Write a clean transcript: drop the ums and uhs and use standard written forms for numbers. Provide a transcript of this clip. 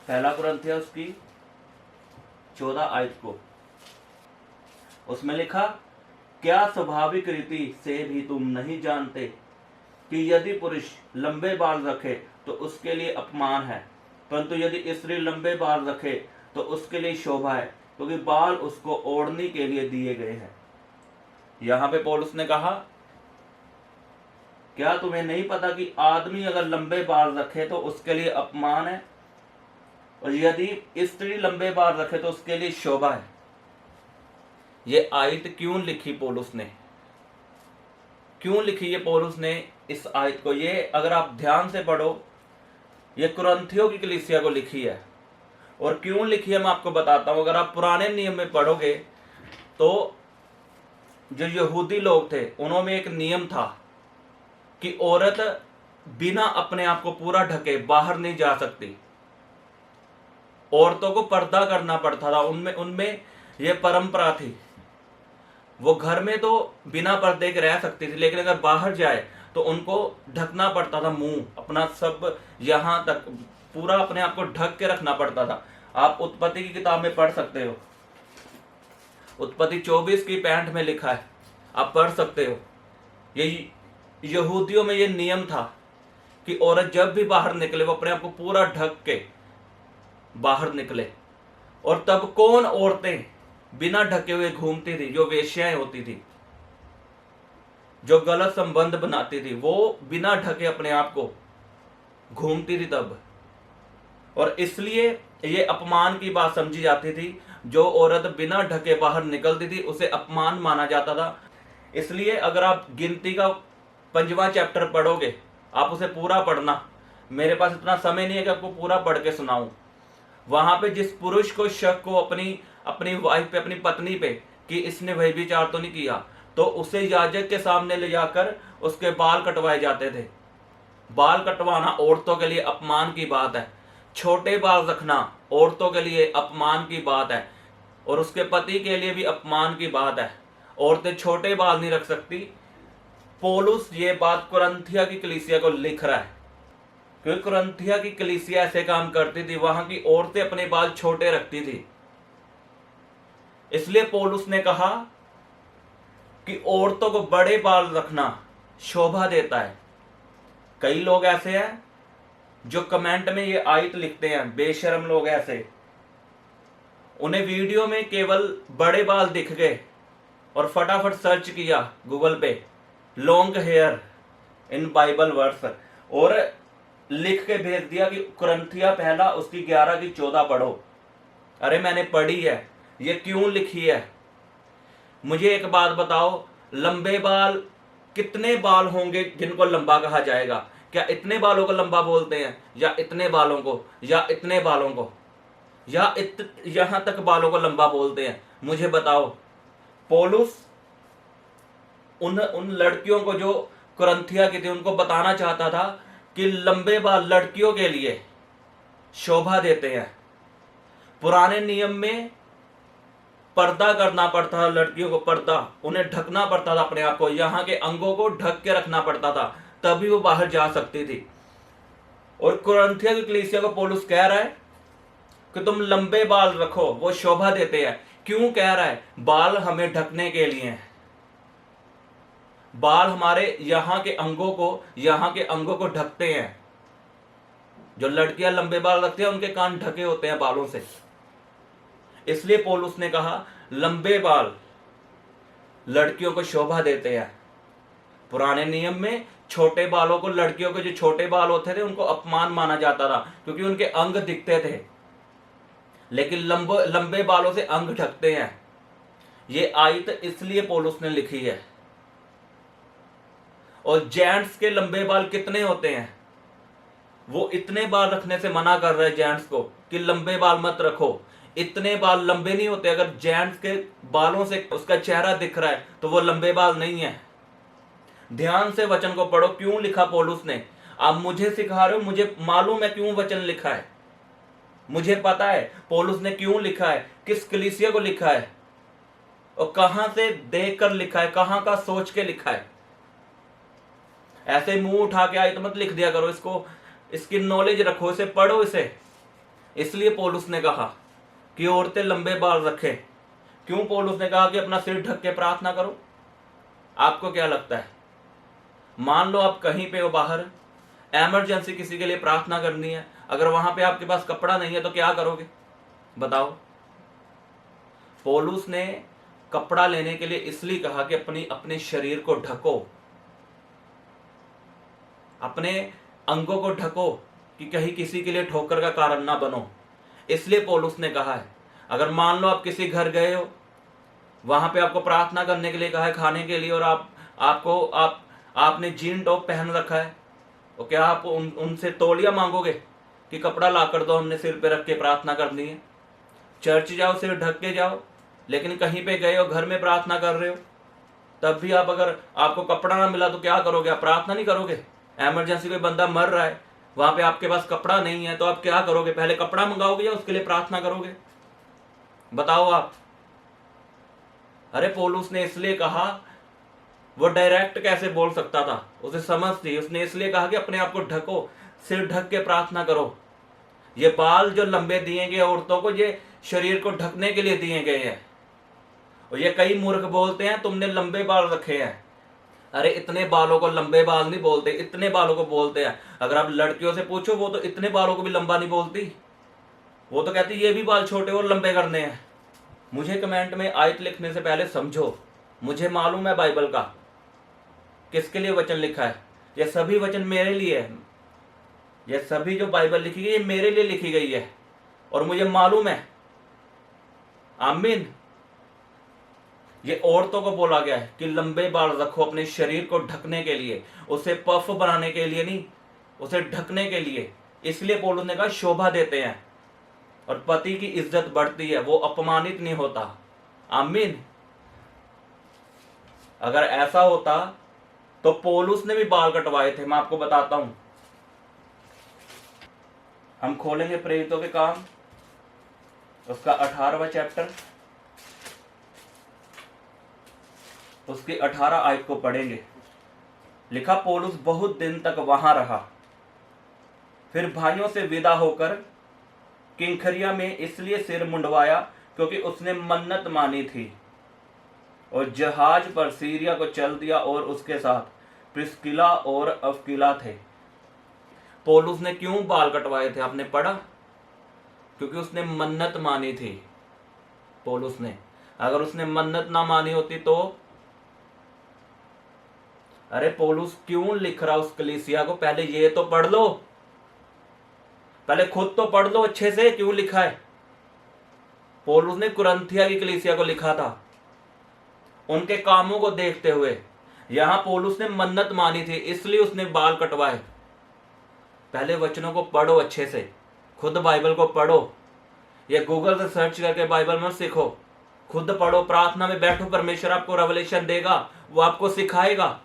पहला कुरिन्थियों उसकी 14 आयत को, उसमें लिखा, क्या स्वाभाविक रीति से भी तुम नहीं जानते कि यदि पुरुष लंबे बाल रखे तो उसके लिए अपमान है, परंतु यदि स्त्री लंबे बाल रखे तो उसके लिए शोभा है, क्योंकि बाल उसको ओढ़ने के लिए दिए गए हैं। यहां पे पौलुस ने कहा, क्या तुम्हें नहीं पता कि आदमी अगर लंबे बाल रखे तो उसके लिए अपमान है, और यदि स्त्री लंबे बाल रखे तो उसके लिए शोभा है। ये आयत क्यों लिखी पौलुस ने, क्यों लिखी ये पौलुस ने इस आयत को? ये अगर आप ध्यान से पढ़ो, ये कुरिन्थियों की कलीसिया को लिखी है। और क्यों लिखी है मैं आपको बताता हूं। अगर आप पुराने नियम में पढ़ोगे तो जो यहूदी लोग थे उन्होंने एक नियम था कि औरत बिना अपने आप को पूरा ढके बाहर नहीं जा सकती। औरतों को पर्दा करना पड़ता था, उनमें उनमें यह परंपरा थी। वो घर में तो बिना पर्दे के रह सकती थी, लेकिन अगर बाहर जाए तो उनको ढकना पड़ता था, मुंह अपना सब यहां तक पूरा अपने आप को ढक के रखना पड़ता था। आप उत्पत्ति की किताब में पढ़ सकते हो, उत्पत्ति 24 की 65 में लिखा है, आप पढ़ सकते हो। ये यहूदियों में ये नियम था कि औरत जब भी बाहर निकले वो अपने आप को पूरा ढक के बाहर निकले। और तब कौन औरतें बिना ढके हुए घूमती थी? जो वेश्याएं होती थी, जो गलत संबंध बनाती थी, वो बिना ढके अपने आप को घूमती थी तब। और इसलिए ये अपमान की बात समझी जाती थी। जो औरत बिना ढके बाहर निकलती थी उसे अपमान माना जाता था। इसलिए अगर आप गिनती का 5वां चैप्टर पढ़ोगे, आप उसे पूरा पढ़ना, मेरे पास इतना समय नहीं है कि आपको पूरा पढ़ के सुनाऊं। वहां पे जिस पुरुष को शक को अपनी वाइफ पे, अपनी पत्नी पे कि इसने व्यभिचार तो नहीं किया, तो उसे याजक के सामने ले जाकर उसके बाल कटवाए जाते थे। बाल कटवाना औरतों के लिए अपमान की बात है। छोटे बाल रखना औरतों के लिए अपमान की बात है, और उसके पति के लिए भी अपमान की बात है। औरतें छोटे बाल नहीं रख सकती। पौलुस ये बात कुरिन्थिया की कलीसिया को लिख रहा है, क्योंकि कुरिन्थिया की कलीसिया ऐसे काम करती थी, वहां की औरतें अपने बाल छोटे रखती थी। इसलिए पौलुस ने कहा कि औरतों को बड़े बाल रखना शोभा देता है। कई लोग ऐसे हैं जो कमेंट में ये आयत लिखते हैं, बेशर्म लोग ऐसे, उन्हें वीडियो में केवल बड़े बाल दिख गए और फटाफट सर्च किया गूगल पे, long hair in Bible verse, और लिख के भेज दिया कि कुरिन्थिया पहला उसकी 11 की 14 पढ़ो। अरे मैंने पढ़ी है, ये क्यों लिखी है? मुझे एक बात बताओ, लंबे बाल, कितने बाल होंगे जिनको लंबा कहा जाएगा? क्या इतने बालों को लंबा बोलते हैं, या इतने बालों को, या इतने बालों को, या यहां तक बालों को लंबा बोलते हैं? मुझे बताओ। पौलुस उन लड़कियों को जो कुरिन्थिया की थी उनको बताना चाहता था कि लंबे बाल लड़कियों के लिए शोभा देते हैं। पुराने नियम में पर्दा करना पड़ता था लड़कियों को, पर्दा, उन्हें ढकना पड़ता था अपने आप को, यहां के अंगों को ढक के रखना पड़ता था, तभी वो बाहर जा सकती थी। और कुरिन्थिया की कलीसिया को पौलुस कह रहा है कि तुम लंबे बाल रखो, वो शोभा देते हैं। क्यों कह रहा है? बाल हमें ढकने के लिए हैं। बाल हमारे यहां के अंगों को ढकते हैं। जो लड़कियां लंबे बाल रखती हैं उनके कान ढके होते हैं बालों से। इसलिए पौलुस ने कहा लंबे बाल लड़कियों को शोभा देते हैं। पुराने नियम में छोटे बालों को, लड़कियों के जो छोटे बाल होते थे उनको अपमान माना जाता था, क्योंकि उनके अंग दिखते थे। लेकिन लंबे बालों से अंग ढकते हैं। ये आयत इसलिए पौलुस ने लिखी है। और जेंट्स के लंबे बाल कितने होते हैं? वो इतने बाल रखने से मना कर रहे हैं जेंट्स को कि लंबे बाल मत रखो। इतने बाल लंबे नहीं होते। अगर जेंट्स के बालों से उसका चेहरा दिख रहा है तो वो लंबे बाल नहीं है। ध्यान से वचन को पढ़ो, क्यों लिखा पौलुस ने। आप मुझे सिखा रहे हो, मुझे मालूम है क्यों वचन लिखा है, मुझे पता है पौलुस ने क्यों लिखा है, किस कलीसिया को लिखा है, और कहां से देखकर लिखा है, कहां का सोच के लिखा है। ऐसे मुंह उठा के आए तो मत लिख दिया करो, इसको, इसकी नॉलेज रखो, इसे पढ़ो, इसे इसलिए पौलुस ने कहा कि औरतें लंबे बाल रखें। क्यों पौलुस ने कहा कि अपना सिर ढक के प्रार्थना करो? आपको क्या लगता है? मान लो आप कहीं पे हो बाहर, इमरजेंसी किसी के लिए प्रार्थना करनी है, अगर वहां पे आपके पास कपड़ा नहीं है तो क्या करोगे? बताओ। पौलुस ने कपड़ा लेने के लिए इसलिए कहा कि अपने शरीर को ढको, अपने अंगों को ढको, कि कहीं किसी के लिए ठोकर का कारण ना बनो। इसलिए पौलुस ने कहा है, अगर मान लो आप किसी घर गए हो, वहां पे आपको प्रार्थना करने के लिए कहा है, खाने के लिए, और आपने जीन टॉप पहन रखा है, तो क्या आप उनसे तौलिया मांगोगे कि कपड़ा ला कर दो, हमने सिर पे रख के प्रार्थना करनी है? चर्च जाओ, सिर ढक के जाओ। लेकिन कहीं पे गए हो, घर में प्रार्थना कर रहे हो, तब भी अगर आपको कपड़ा ना मिला तो क्या करोगे? आप प्रार्थना नहीं करोगे? इमरजेंसी कोई बंदा मर रहा है, वहां पे आपके पास कपड़ा नहीं है, तो आप क्या करोगे? पहले कपड़ा मंगाओगे या उसके लिए प्रार्थना करोगे? बताओ आप। अरे पौलुस ने इसलिए कहा, वो डायरेक्ट कैसे बोल सकता था? उसे समझ थी, उसने इसलिए कहा कि अपने आप को ढको, सिर ढक के प्रार्थना करो। ये बाल जो लंबे दिए गए औरतों को, ये शरीर को ढकने के लिए दिए गए हैं। और ये कई मूर्ख बोलते हैं तुमने लंबे बाल रखे हैं। अरे इतने बालों को लंबे बाल नहीं बोलते, इतने बालों को बोलते हैं। अगर आप लड़कियों से पूछो, वो तो इतने बालों को भी लंबा नहीं बोलती, वो तो कहती ये भी बाल छोटे और लंबे करने हैं। मुझे कमेंट में आयत लिखने से पहले समझो, मुझे मालूम है बाइबल का किसके लिए वचन लिखा है। ये सभी वचन मेरे लिए है, ये सभी जो बाइबल लिखी गई, ये मेरे लिए लिखी गई है, और मुझे मालूम है। आमीन। ये औरतों को बोला गया है कि लंबे बाल रखो अपने शरीर को ढकने के लिए, उसे पफ बनाने के लिए नहीं, उसे ढकने के लिए। इसलिए पौलुस ने कहा शोभा देते हैं, और पति की इज्जत बढ़ती है, वो अपमानित नहीं होता। आमीन। अगर ऐसा होता तो पौलुस ने भी बाल कटवाए थे। मैं आपको बताता हूं, हम खोलेंगे प्रेरितों के काम, उसका 18वां चैप्टर, उसकी 18 आयत को पढ़ेंगे। लिखा, पौलुस बहुत दिन तक वहां रहा, फिर भाइयों से विदा होकर किंखरिया में इसलिए सिर मुंडवाया क्योंकि उसने मन्नत मानी थी, और जहाज पर सीरिया को चल दिया, और उसके साथ प्रिस्किला और अक्विला थे। पौलुस ने क्यों बाल कटवाए थे? आपने पढ़ा? क्योंकि उसने मन्नत मानी थी। पौलुस ने, अगर उसने मन्नत ना मानी होती तो, अरे पौलुस क्यों लिख रहा उस कलीसिया को? पहले ये तो पढ़ लो, पहले खुद तो पढ़ लो अच्छे से, क्यों लिखा है। पौलुस ने कुरिन्थिया की कलीसिया को लिखा था, उनके कामों को देखते हुए। यहां पौलुस ने मन्नत मानी थी, इसलिए उसने बाल कटवाए। पहले वचनों को पढ़ो अच्छे से, खुद बाइबल को पढ़ो। या गूगल से सर्च करके बाइबल मत सीखो, खुद पढ़ो, प्रार्थना में बैठो, परमेश्वर आपको रेवलेशन देगा, वो आपको सिखाएगा।